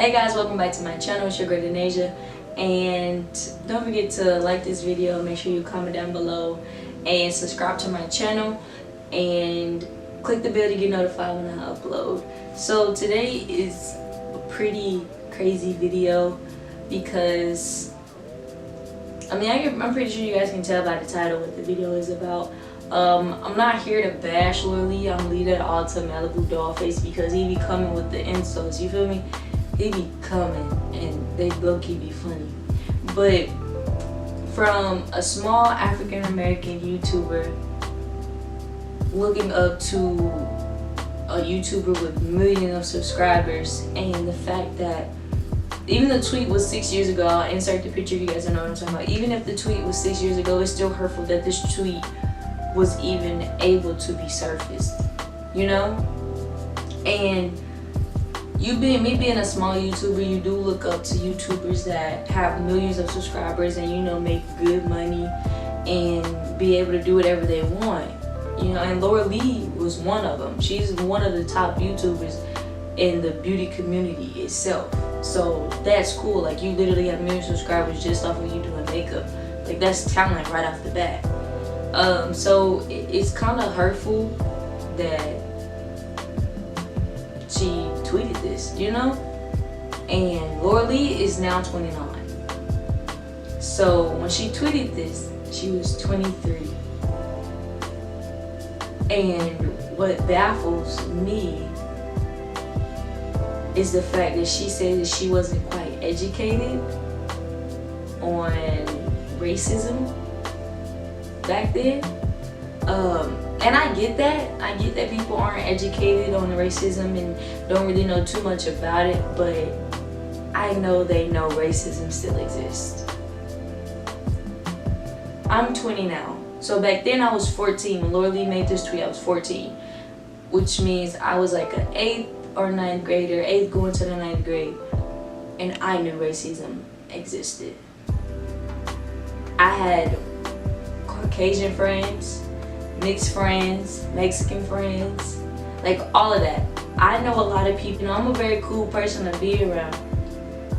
Hey guys, welcome back to my channel. It's your girl Denasia, and don't forget to like this video, make sure you comment down below and subscribe to my channel and click the bell to get notified when I upload. So today is a pretty crazy video because I'm pretty sure you guys can tell by the title what the video is about. I'm not here to bash Lil Lee. I'm leave that all to Malibu Dollface because he be coming with the insults, you feel me? He be coming and they low-key be funny. But from a small African American YouTuber looking up to a YouTuber with millions of subscribers, and the fact that even the tweet was 6 years ago, I'll insert the picture if you guys don't know what I'm talking about. Even if the tweet was 6 years ago, it's still hurtful that this tweet was even able to be surfaced, you know? And me being a small YouTuber, you do look up to YouTubers that have millions of subscribers and, you know, make good money and be able to do whatever they want, you know? And Lil Lee was one of them. She's one of the top YouTubers in the beauty community itself. So that's cool. Like, you literally have millions of subscribers just off of you doing makeup. Like, that's talent right off the bat. So it's kind of hurtful that she tweeted this, you know? And Lil Lee is now 29. So when she tweeted this, she was 23. And what baffles me is the fact that she said that she wasn't quite educated on racism back then. And I get that people aren't educated on racism and don't really know too much about it, but I know they know racism still exists. I'm 20 now, so back then I was 14 when Lil Lee made this tweet. I was 14, which means I was like an 8th or 9th grader, 8th going to the 9th grade, and I knew racism existed. I had Caucasian friends, mixed friends, Mexican friends, like all of that. I know a lot of people. You know, I'm a very cool person to be around.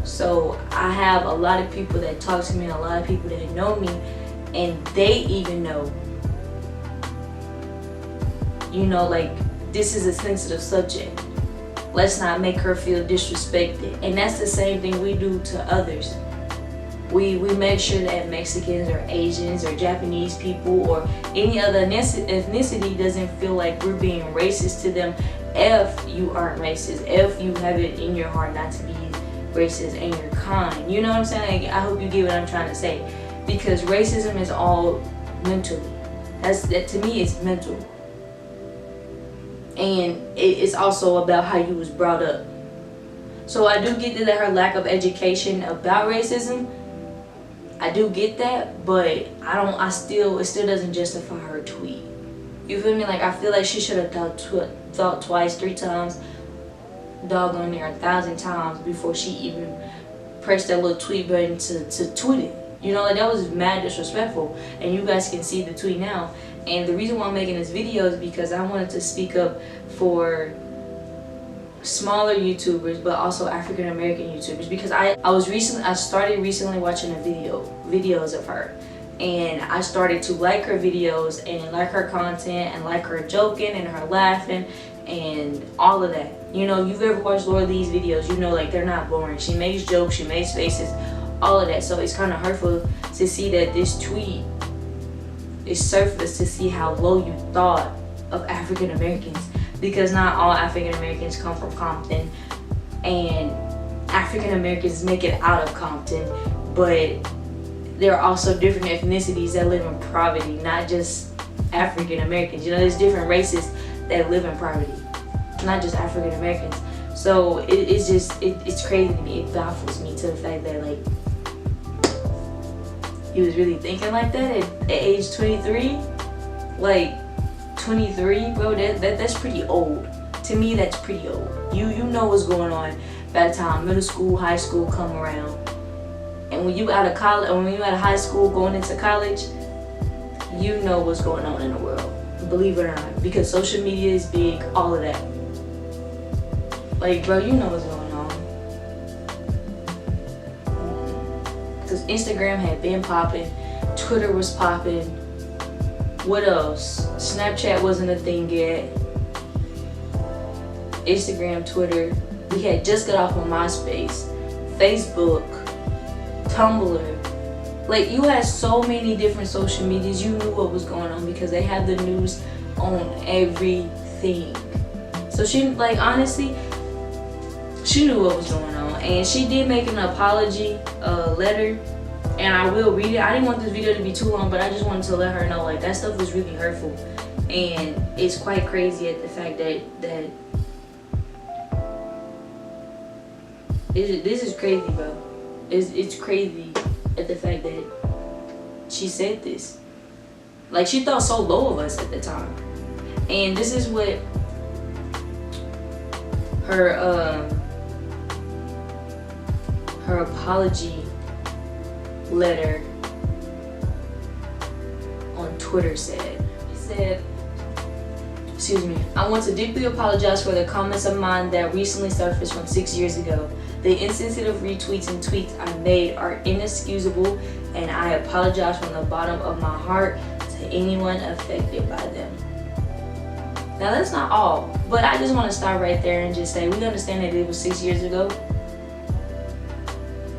So I have a lot of people that talk to me and a lot of people that know me, and they even know, you know, like, this is a sensitive subject. Let's not make her feel disrespected. And that's the same thing we do to others. We make sure that Mexicans or Asians or Japanese people or any other ethnicity doesn't feel like we're being racist to them if you aren't racist, if you have it in your heart not to be racist and you're kind. You know what I'm saying? Like, I hope you get what I'm trying to say. Because racism is all mentally. That to me, it's mental. And it's also about how you was brought up. So I do get that her lack of education about racism, I do get that, but it still doesn't justify her tweet. You feel me? Like, I feel like she should have thought twice, 3 times, doggone near 1,000 times before she even pressed that little tweet button to tweet it. You know, like, that was mad disrespectful, and you guys can see the tweet now. And the reason why I'm making this video is because I wanted to speak up for smaller YouTubers, but also African American YouTubers, because I started recently watching videos of her, and I started to like her videos and like her content and like her joking and her laughing and all of that. You know, you've ever watched Lil Lee's videos, you know, like, they're not boring. She makes jokes, she makes faces, all of that. So it's kind of hurtful to see that this tweet is surfaced, to see how low you thought of African Americans. Because not all African Americans come from Compton, and African Americans make it out of Compton, but there are also different ethnicities that live in poverty, not just African Americans. You know, there's different races that live in poverty, not just African Americans. So it's crazy to me. It baffles me to the fact that, like, he was really thinking like that at age 23. Like, 23, bro, that's pretty old. To me, that's pretty old. You know what's going on by the time middle school, high school come around. And when you out of college, or when you out of high school going into college, you know what's going on in the world. Believe it or not. Because social media is big, all of that. Like, bro, you know what's going on. because Instagram had been popping, Twitter was popping. What else? Snapchat wasn't a thing yet. Instagram, Twitter. We had just got off of MySpace, Facebook, Tumblr. Like, you had so many different social medias. You knew what was going on because they had the news on everything. So she, like, honestly, she knew what was going on. And she did make an apology letter, and I will read it. I didn't want this video to be too long, but I just wanted to let her know, like, that stuff was really hurtful. And it's quite crazy at the fact that this is crazy, bro. It's crazy at the fact that she said this. Like, she thought so low of us at the time. And this is what her apology letter on Twitter said. She said, excuse me, I want to deeply apologize for the comments of mine that recently surfaced from 6 years ago. The insensitive retweets and tweets I made are inexcusable, and I apologize from the bottom of my heart to anyone affected by them. Now, that's not all, but I just want to stop right there and just say we understand that it was 6 years ago,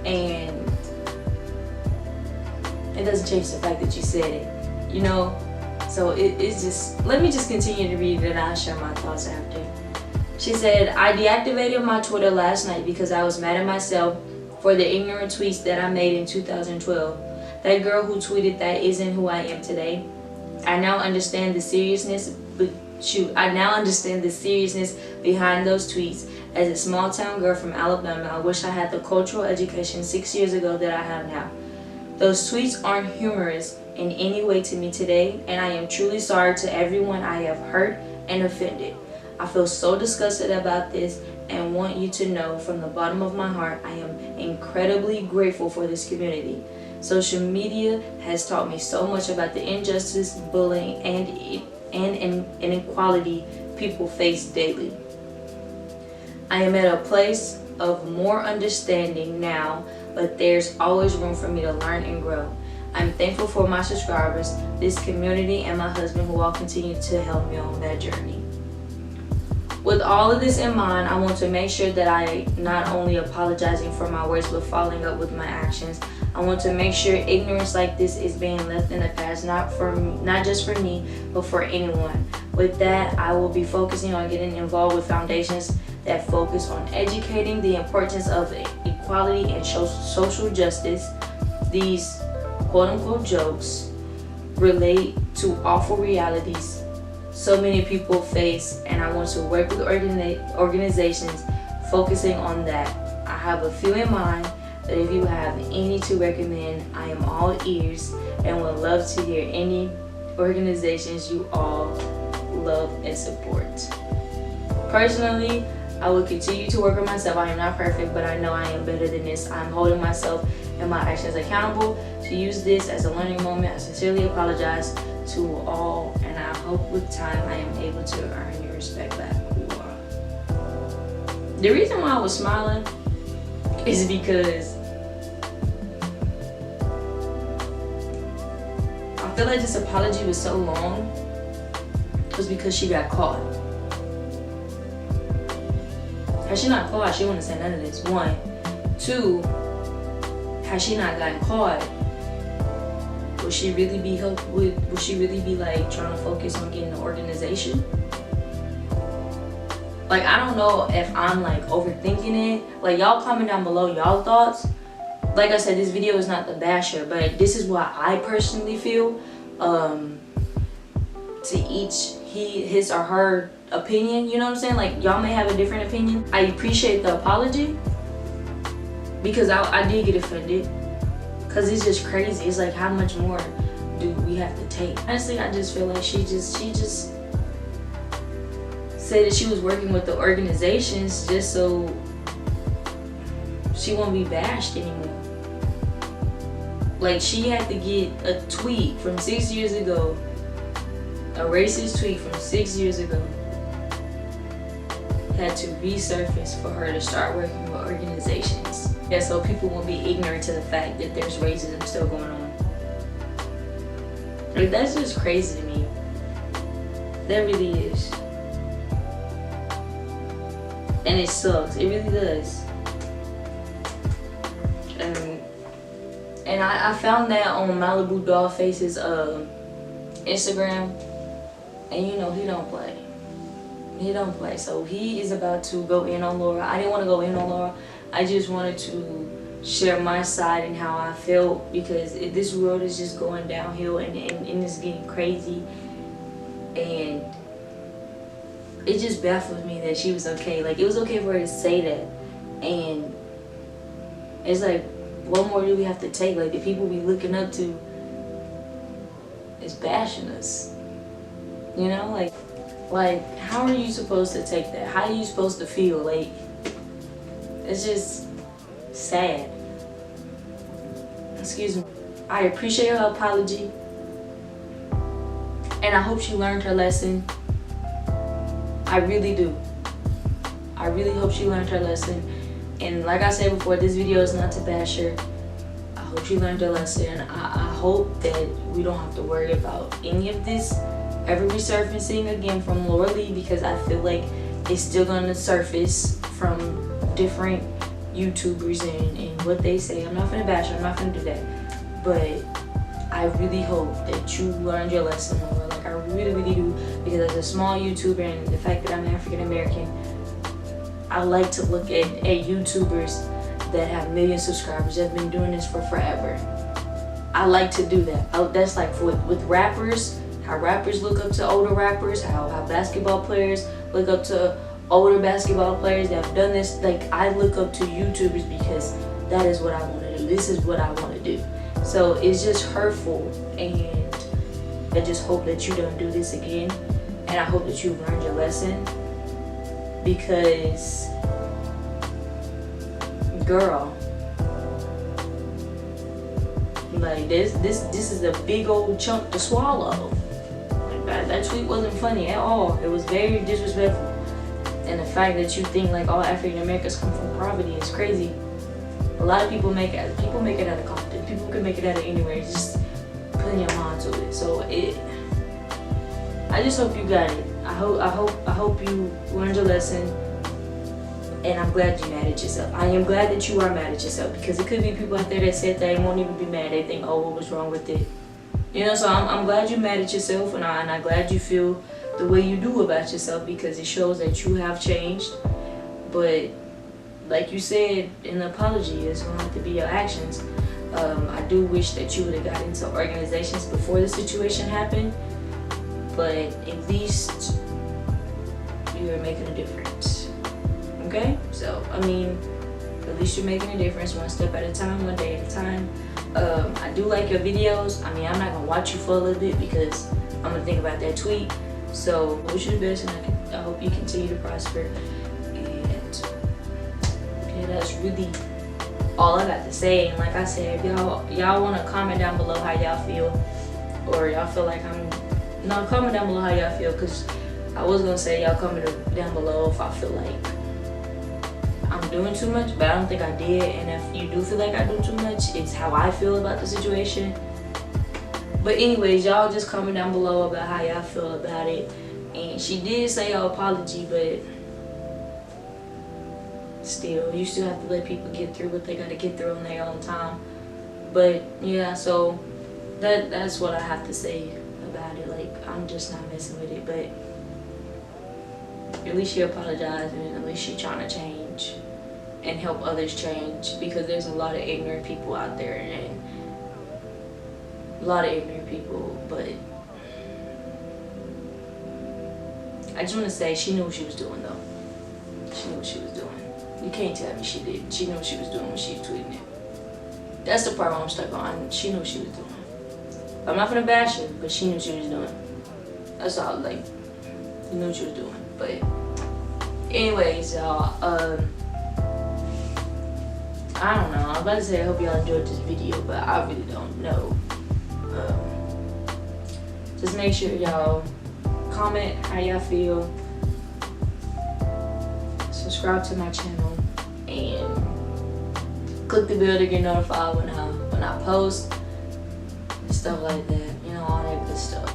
and it doesn't change the fact that you said it, you know? So it's just, let me just continue to read it and I'll share my thoughts after. She said, I deactivated my Twitter last night because I was mad at myself for the ignorant tweets that I made in 2012. That girl who tweeted that isn't who I am today. I now understand the seriousness, behind those tweets. As a small town girl from Alabama, I wish I had the cultural education 6 years ago that I have now. Those tweets aren't humorous in any way to me today, and I am truly sorry to everyone I have hurt and offended. I feel so disgusted about this and want you to know from the bottom of my heart I am incredibly grateful for this community. Social media has taught me so much about the injustice, bullying, and inequality people face daily. I am at a place of more understanding now, but there's always room for me to learn and grow. I'm thankful for my subscribers, this community, and my husband who all continue to help me on that journey. With all of this in mind, I want to make sure that I not only apologizing for my words but following up with my actions. I want to make sure ignorance like this is being left in the past, not just for me, but for anyone. With that, I will be focusing on getting involved with foundations that focus on educating the importance of equality and social justice. These quote-unquote jokes relate to awful realities so many people face, and I want to work with organizations focusing on that. I have a few in mind that if you have any to recommend, I am all ears and would love to hear any organizations you all love and support. Personally, I will continue to work on myself. I am not perfect, but I know I am better than this. I'm holding myself and my actions accountable. To use this as a learning moment, I sincerely apologize to all, and I hope with time I am able to earn your respect back. The reason why I was smiling is because I feel like this apology was so long was because she got caught. Had she not caught, she wouldn't say none of this. 1. 2, had she not gotten caught, would she really be would she really be like trying to focus on getting the organization? Like, I don't know if I'm like overthinking it. Like, y'all comment down below y'all thoughts. Like I said, this video is not the basher, but this is what I personally feel. To each his or her opinion, you know what I'm saying? Like, y'all may have a different opinion. I appreciate the apology because I did get offended. Cause it's just crazy. It's like, how much more do we have to take? Honestly, I just feel like she just said that she was working with the organizations just so she won't be bashed anymore. Like, she had to get a tweet from 6 years ago, a racist tweet from 6 years ago, had to resurface for her to start working with organizations. Yeah, so people won't be ignorant to the fact that there's racism still going on. Like, that's just crazy to me. That really is. And it sucks. It really does. And I found that on Malibu Dollface's Instagram. And you know, he don't play. He don't play. So he is about to go in on Laura. I didn't want to go in on Laura. I just wanted to share my side and how I felt, because this world is just going downhill and it's getting crazy. And it just baffles me that she was okay. Like, it was okay for her to say that. And it's like, what more do we have to take? Like, the people we looking up to is bashing us. You know, like how are you supposed to take that? How are you supposed to feel? Like, it's just sad. Excuse me. I appreciate her apology, and I hope she learned her lesson. I really do. I really hope she learned her lesson. And like I said before, this video is not to bash her. I hope she learned her lesson. I hope that we don't have to worry about any of this ever resurfacing again from Laura Lee, because I feel like it's still gonna surface from different YouTubers and what they say. I'm not gonna bash her, I'm not gonna do that. But I really hope that you learned your lesson, Laura. Like, I really, really do. Because as a small YouTuber, and the fact that I'm African American, I like to look at YouTubers that have million subscribers that have been doing this for forever. I like to do that. That's like with rappers, how rappers look up to older rappers, how basketball players look up to older basketball players that have done this. Like, I look up to YouTubers because that is what I want to do. This is what I want to do. So it's just hurtful, and I just hope that you don't do this again, and I hope that you've learned your lesson, because, girl, like, this is a big old chunk to swallow. Like, that tweet wasn't funny at all. It was very disrespectful. And the fact that you think like all African Americans come from poverty is crazy. A lot of people make it out of Compton. People can make it out of anywhere. Just putting your mind to it. So I just hope you got it. I hope you learned your lesson. And I'm glad you're mad at yourself. I am glad that you are mad at yourself, because it could be people out there that said they won't even be mad. They think, oh, what was wrong with it? You know, so I'm glad you're mad at yourself, and I'm glad you feel the way you do about yourself, because it shows that you have changed. But like you said in the apology, it's going to have to be your actions. I do wish that you would have got into organizations before the situation happened, but at least you're making a difference. Okay? So, I mean, at least you're making a difference, one step at a time, one day at a time. I do like your videos. I mean, I'm not going to watch you for a little bit because I'm going to think about that tweet. So, wish you the best, and I hope you continue to prosper. And yeah, that's really all I got to say. And like I said, if y'all want to comment down below how y'all feel, or y'all feel like comment down below how y'all feel, because I was going to say y'all comment down below if I feel like I'm doing too much, but I don't think I did. And if you do feel like I do too much, it's how I feel about the situation. But anyways, y'all just comment down below about how y'all feel about it. And she did say her apology, but still, you still have to let people get through what they gotta get through on their own time. But yeah, so that's what I have to say about it. Like, I'm just not messing with it, but at least she apologized, and at least she trying to change and help others change, because there's a lot of ignorant people out there, and a lot of ignorant people. But I just want to say, she knew what she was doing, though. She knew what she was doing. You can't tell me she didn't. She knew what she was doing when she was tweeting it. That's the part I'm stuck on. She knew what she was doing. I'm not gonna bash her, but she knew what she was doing. That's all. Like, you knew what she was doing. But anyways, y'all, I don't know. I was about to say I hope y'all enjoyed this video, but I really don't know. Just make sure y'all comment how y'all feel, subscribe to my channel, and click the bell to get notified when I post, stuff like that, you know, all that good stuff.